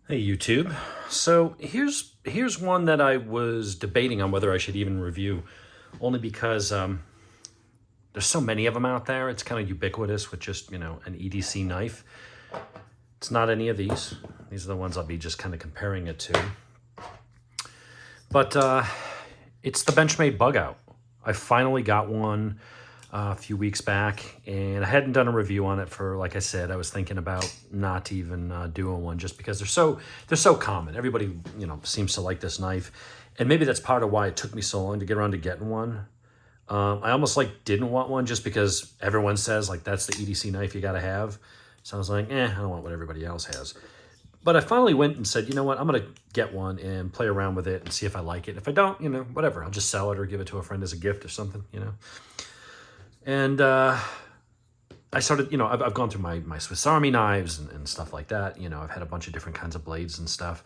Hey YouTube. So here's one that I was debating on whether I should even review, only because there's so many of them out there. It's kind of ubiquitous with just an EDC knife. It's not any of these. These are the ones I'll be just kind of comparing it to. But it's the Benchmade Bugout. I finally got one a few weeks back, and I hadn't done a review on it for, like I said, I was thinking about not even doing one just because they're so common. Everybody seems to like this knife, and maybe that's part of why it took me so long to get around to getting one. I almost didn't want one just because everyone says that's the EDC knife you got to have. So I was like, I don't want what everybody else has. But I finally went and said, you know what, I'm going to get one and play around with it and see if I like it. If I don't, whatever, I'll just sell it or give it to a friend as a gift or something, And I started, I've gone through my Swiss Army knives and stuff like that. I've had a bunch of different kinds of blades and stuff.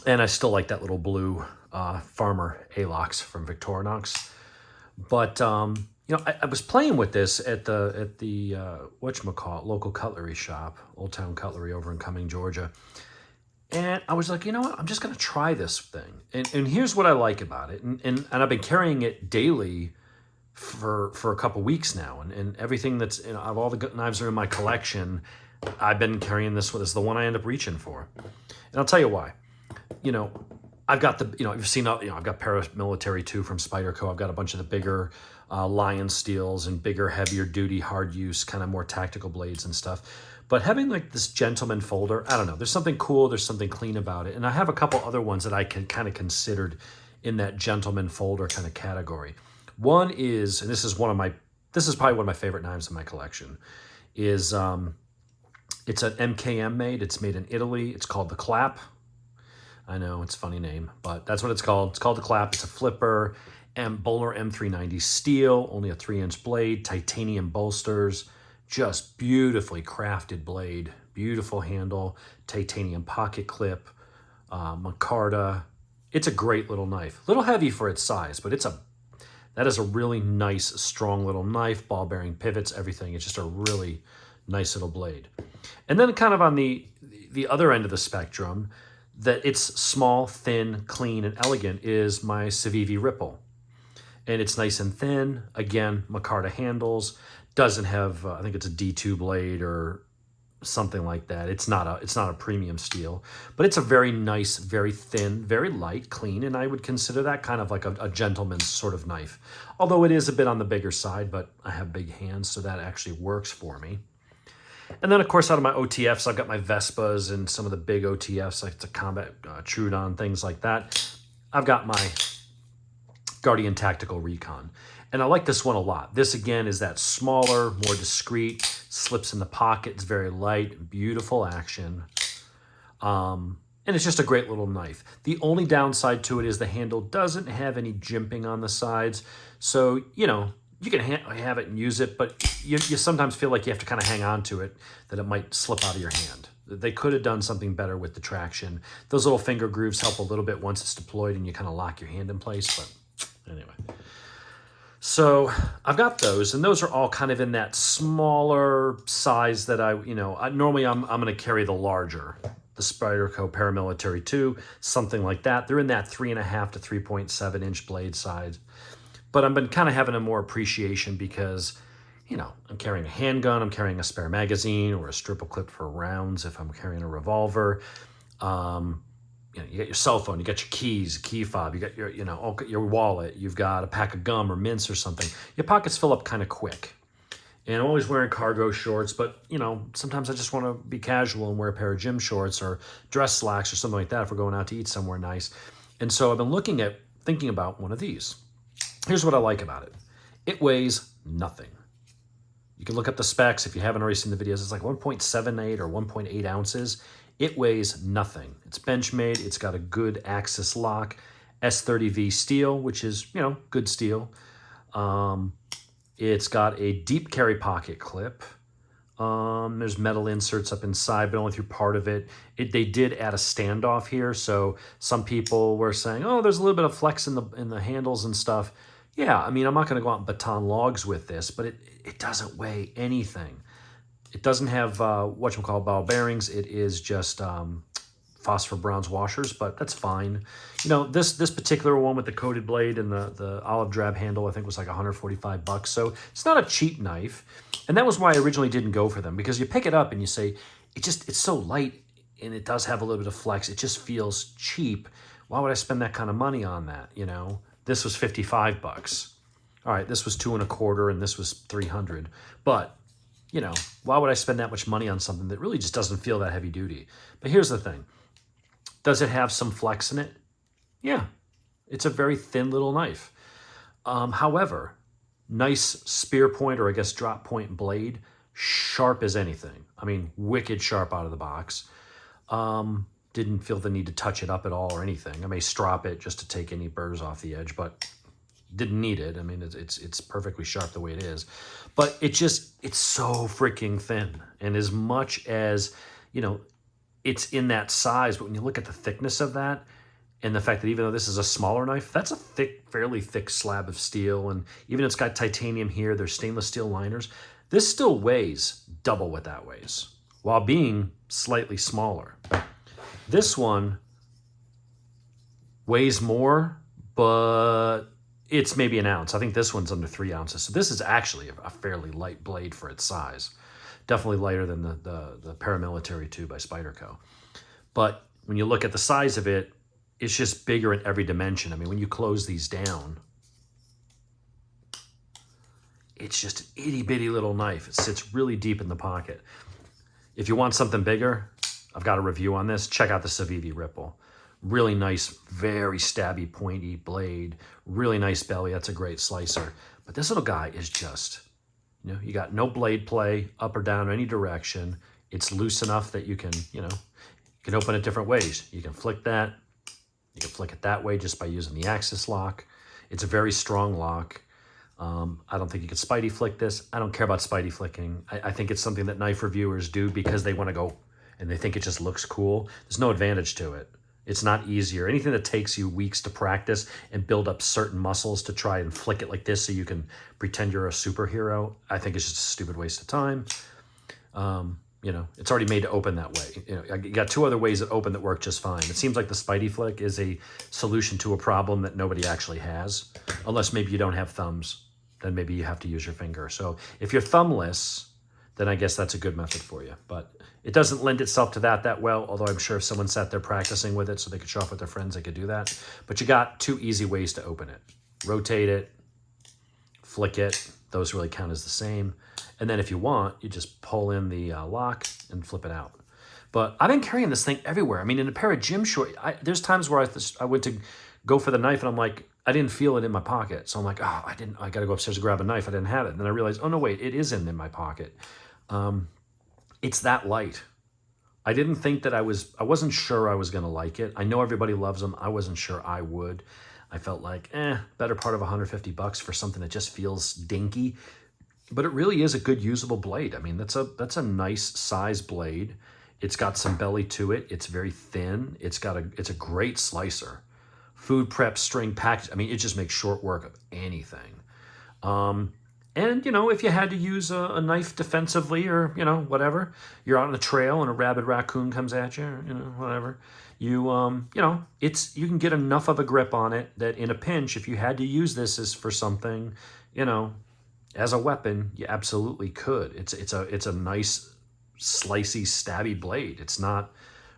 And I still like that little blue Farmer A-Lox from Victorinox. But, I was playing with this at the whatchamacallit, local cutlery shop, Old Town Cutlery over in Cumming, Georgia. And I was like, you know what, I'm just going to try this thing. And here's what I like about it. And I've been carrying it daily for a couple weeks now, and everything that's of all the knives that are in my collection, I've been carrying this with. This is the one I end up reaching for, and I'll tell you why. I've got the you've seen I've got Paramilitary 2 from Spyderco. I've got a bunch of the bigger Lion steels and bigger, heavier duty, hard use, kind of more tactical blades and stuff. But having this gentleman folder, I don't know. There's something cool. There's something clean about it, and I have a couple other ones that I can kind of considered in that gentleman folder kind of category. One is, and this is probably one of my favorite knives in my collection, is it's an MKM made. It's made in Italy. It's called the Clap. I know, it's a funny name, but that's what it's called. It's called the Clap. It's a flipper, Bowler M390 steel, only a 3-inch blade, titanium bolsters, just beautifully crafted blade, beautiful handle, titanium pocket clip, micarta. It's a great little knife. A little heavy for its size, but that is a really nice, strong little knife, ball bearing pivots, everything. It's just a really nice little blade. And then kind of on the other end of the spectrum, that it's small, thin, clean, and elegant, is my Civivi Ripple. And it's nice and thin. Again, micarta handles. Doesn't have, I think it's a D2 blade or something like that. It's not a premium steel, but it's a very nice, very thin, very light, clean, and I would consider that kind of like a gentleman's sort of knife. Although it is a bit on the bigger side, but I have big hands, so that actually works for me. And then, of course, out of my OTFs, I've got my Vespas and some of the big OTFs, like the Combat Trudon, things like that. I've got my Guardian Tactical Recon. And I like this one a lot. This, again, is that smaller, more discreet, slips in the pocket. It's very light, beautiful action. And it's just a great little knife. The only downside to it is the handle doesn't have any jimping on the sides. So, you can have it and use it, but you sometimes feel like you have to kind of hang on to it, that it might slip out of your hand. They could have done something better with the traction. Those little finger grooves help a little bit once it's deployed and you kind of lock your hand in place, but anyway. So I've got those, and those are all kind of in that smaller size that normally I'm going to carry the larger, the Spyderco Paramilitary 2, something like that. They're in that 3.5 to 3.7 inch blade size. But I've been kind of having a more appreciation because, I'm carrying a handgun, I'm carrying a spare magazine or a strip clip for rounds if I'm carrying a revolver. You got your cell phone, you got your keys, key fob, you got your wallet, you've got a pack of gum or mints or something. Your pockets fill up kind of quick. And I'm always wearing cargo shorts, but, sometimes I just want to be casual and wear a pair of gym shorts or dress slacks or something like that if we're going out to eat somewhere nice. And so I've been thinking about one of these. Here's what I like about it. It weighs nothing. You can look up the specs if you haven't already seen the videos. It's like 1.78 or 1.8 ounces. It weighs nothing. It's Benchmade. It's got a good axis lock, S30V steel, which is, good steel. It's got a deep carry pocket clip. There's metal inserts up inside, but only through part of it. They did add a standoff here, so some people were saying, oh, there's a little bit of flex in the handles and stuff. Yeah, I'm not going to go out and baton logs with this, but it doesn't weigh anything. It doesn't have ball bearings. It is just phosphor bronze washers, but that's fine. You know, this particular one with the coated blade and the olive drab handle, I think was like 145 bucks. So it's not a cheap knife. And that was why I originally didn't go for them, because you pick it up and you say, it's so light and it does have a little bit of flex. It just feels cheap. Why would I spend that kind of money on that? You know, this was 55 bucks. All right, this was 2 1/4 and this was 300. But, you know, why would I spend that much money on something that really just doesn't feel that heavy duty? But here's the thing. Does it have some flex in it? Yeah, it's a very thin little knife. However, nice spear point, or I guess drop point blade, sharp as anything. I mean, wicked sharp out of the box. Didn't feel the need to touch it up at all or anything. I may strop it just to take any burrs off the edge, but didn't need it. I mean, it's perfectly sharp the way it is. But it's so freaking thin. And as much as, you know, it's in that size, but when you look at the thickness of that, and the fact that even though this is a smaller knife, that's a thick, fairly thick slab of steel. And even it's got titanium here, there's stainless steel liners. This still weighs double what that weighs, while being slightly smaller. This one weighs more, but it's maybe an ounce. I think this one's under 3 ounces. So this is actually a fairly light blade for its size. Definitely lighter than the paramilitary 2 by Spyderco. But when you look at the size of it, it's just bigger in every dimension. I mean, when you close these down, it's just an itty-bitty little knife. It sits really deep in the pocket. If you want something bigger, I've got a review on this. Check out the Civivi Ripple. Really nice, very stabby, pointy blade. Really nice belly. That's a great slicer. But this little guy is just, you know, you got no blade play up or down any direction. It's loose enough that you can, you know, you can open it different ways. You can flick that. You can flick it that way just by using the axis lock. It's a very strong lock. I don't think you could Spidey flick this. I don't care about Spidey flicking. I think it's something that knife reviewers do because they want to go and they think it just looks cool. There's no advantage to it. It's not easier. Anything that takes you weeks to practice and build up certain muscles to try and flick it like this so you can pretend you're a superhero, I think it's just a stupid waste of time. You know, it's already made to open that way. You know, you got 2 other ways that open that work just fine. It seems like the Spidey flick is a solution to a problem that nobody actually has, unless maybe you don't have thumbs. Then maybe you have to use your finger. So if you're thumbless, then I guess that's a good method for you. But it doesn't lend itself to that well, although I'm sure if someone sat there practicing with it so they could show off with their friends, they could do that. But you got 2 easy ways to open it. Rotate it, flick it. Those really count as the same. And then if you want, you just pull in the lock and flip it out. But I've been carrying this thing everywhere. I mean, in a pair of gym shorts, there's times where I went to go for the knife and I'm like, I didn't feel it in my pocket. So I'm like, oh, I got to go upstairs to grab a knife. I didn't have it. And then I realized, oh no, wait, it is in my pocket. It's that light. I didn't think that I wasn't sure I was going to like it. I know everybody loves them. I wasn't sure I would. I felt like, better part of 150 bucks for something that just feels dinky. But it really is a good usable blade. I mean, that's a nice size blade. It's got some belly to it. It's very thin. It's a great slicer. Food prep, string package. I mean, it just makes short work of anything. And, you know, if you had to use a knife defensively or, you know, whatever, you're out on the trail and a rabid raccoon comes at you, or, you know, whatever, you know, you can get enough of a grip on it that in a pinch, if you had to use this as for something, you know, as a weapon, you absolutely could. It's a nice, slicey, stabby blade. It's not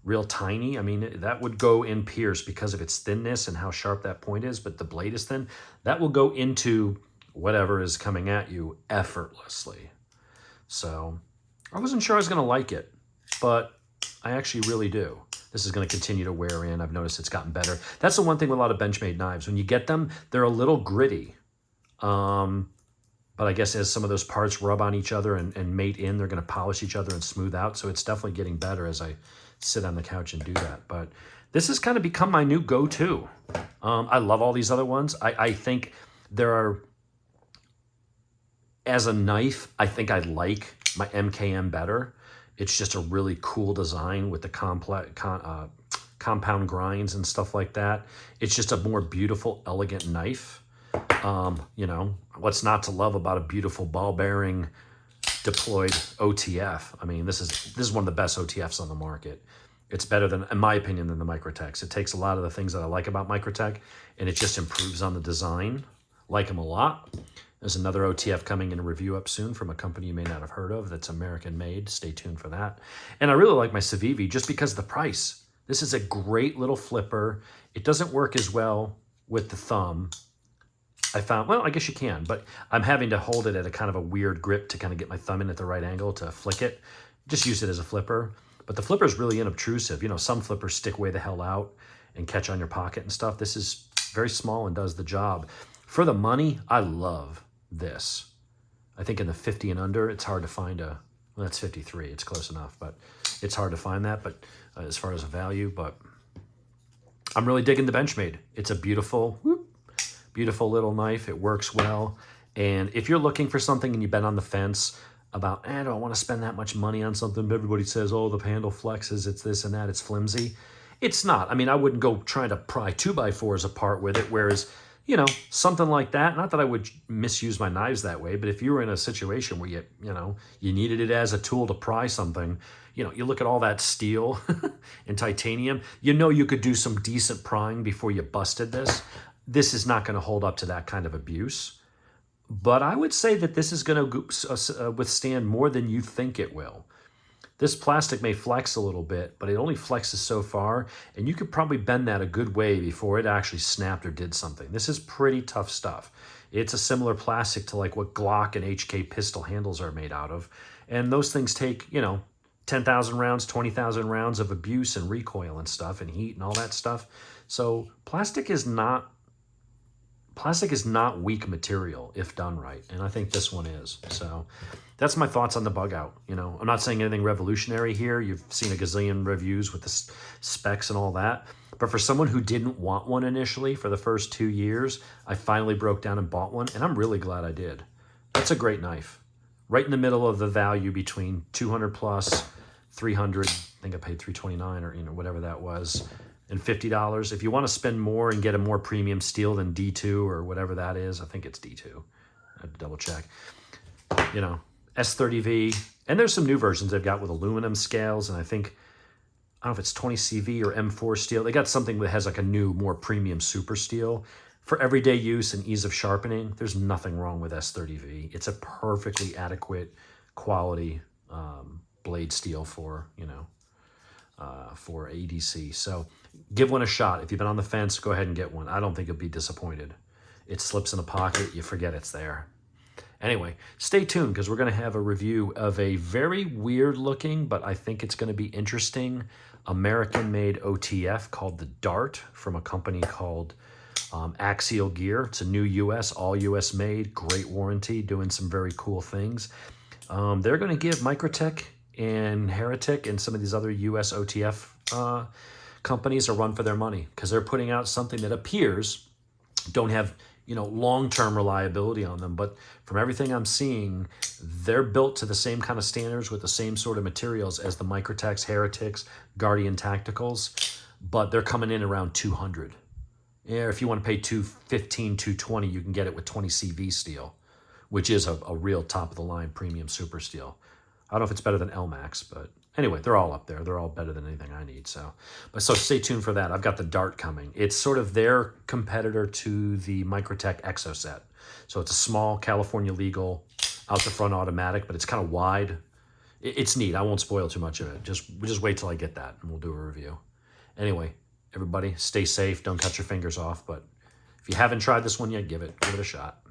real tiny. I mean, that would go in pierce because of its thinness and how sharp that point is, but the blade is thin. That will go into whatever is coming at you effortlessly. So I wasn't sure I was going to like it, but I actually really do. This is going to continue to wear in. I've noticed it's gotten better. That's the one thing with a lot of Benchmade knives. When you get them, they're a little gritty. But I guess as some of those parts rub on each other and mate in, they're going to polish each other and smooth out. So it's definitely getting better as I sit on the couch and do that. But this has kind of become my new go-to. I love all these other ones. I think there are, as a knife, I think I like my MKM better. It's just a really cool design with the compound grinds and stuff like that. It's just a more beautiful, elegant knife. You know, what's not to love about a beautiful ball bearing deployed OTF? I mean, this is one of the best OTFs on the market. It's better than, in my opinion, than the Microtechs. It takes a lot of the things that I like about Microtech, and it just improves on the design. Like them a lot. There's another OTF coming in a review up soon from a company you may not have heard of that's American made. Stay tuned for that. And I really like my Civivi just because of the price. This is a great little flipper. It doesn't work as well with the thumb. I found, well, I guess you can, but I'm having to hold it at a kind of a weird grip to kind of get my thumb in at the right angle to flick it. Just use it as a flipper. But the flipper is really inobtrusive. You know, some flippers stick way the hell out and catch on your pocket and stuff. This is very small and does the job. For the money, I love this. I think in the 50 and under, it's hard to find a, well, that's 53. It's close enough, but it's hard to find that. But as far as a value, but I'm really digging the Benchmade. It's a beautiful, beautiful little knife. It works well. And if you're looking for something and you've been on the fence about, I don't want to spend that much money on something, everybody says, oh, the handle flexes, it's this and that, it's flimsy. It's not. I mean, I wouldn't go trying to pry 2x4s apart with it, whereas, you know, something like that, not that I would misuse my knives that way, but if you were in a situation where you needed it as a tool to pry something, you know, you look at all that steel and titanium, you know you could do some decent prying before you busted this. This is not going to hold up to that kind of abuse. But I would say that this is going to withstand more than you think it will. This plastic may flex a little bit, but it only flexes so far, and you could probably bend that a good way before it actually snapped or did something. This is pretty tough stuff. It's a similar plastic to like what Glock and HK pistol handles are made out of, and those things take, you know, 10,000 rounds, 20,000 rounds of abuse and recoil and stuff and heat and all that stuff. So plastic is not weak material if done right, and I think this one is. So that's my thoughts on the Bugout. You know, I'm not saying anything revolutionary here. You've seen a gazillion reviews with the specs and all that. But for someone who didn't want one initially for the first 2 years, I finally broke down and bought one, and I'm really glad I did. That's a great knife. Right in the middle of the value between 200 plus, 300, I think I paid 329 or, you know, whatever that was, and $50. If you want to spend more and get a more premium steel than D2 or whatever that is, I think it's D2. I have to double check. You know, S30V, and there's some new versions they've got with aluminum scales, and I think, I don't know if it's 20 CV or M4 steel. They got something that has like a new, more premium super steel. For everyday use and ease of sharpening, there's nothing wrong with S30V. It's a perfectly adequate quality blade steel for, you know, for ADC. So give one a shot. If you've been on the fence, go ahead and get one. I don't think you'll be disappointed. It slips in a pocket, you forget it's there. Anyway, stay tuned because we're going to have a review of a very weird looking, but I think it's going to be interesting, American-made OTF called the Dart from a company called Axial Gear. It's a new US, all US made, great warranty, doing some very cool things. They're going to give Microtech and Heretic and some of these other US OTF companies a run for their money because they're putting out something that appears don't have, you know, long-term reliability on them, but from everything I'm seeing, they're built to the same kind of standards with the same sort of materials as the Microtechs, Heretics, Guardian Tacticals, but they're coming in around 200. Yeah, if you want to pay 215, 220, you can get it with 20 CV steel, which is a real top-of-the-line premium super steel. I don't know if it's better than LMAX, but anyway, they're all up there. They're all better than anything I need. So stay tuned for that. I've got the Dart coming. It's sort of their competitor to the Microtech Exoset. So it's a small California legal, out the front automatic, but it's kind of wide. It's neat. I won't spoil too much of it. Just wait till I get that and we'll do a review. Anyway, everybody stay safe. Don't cut your fingers off. But if you haven't tried this one yet, give it a shot.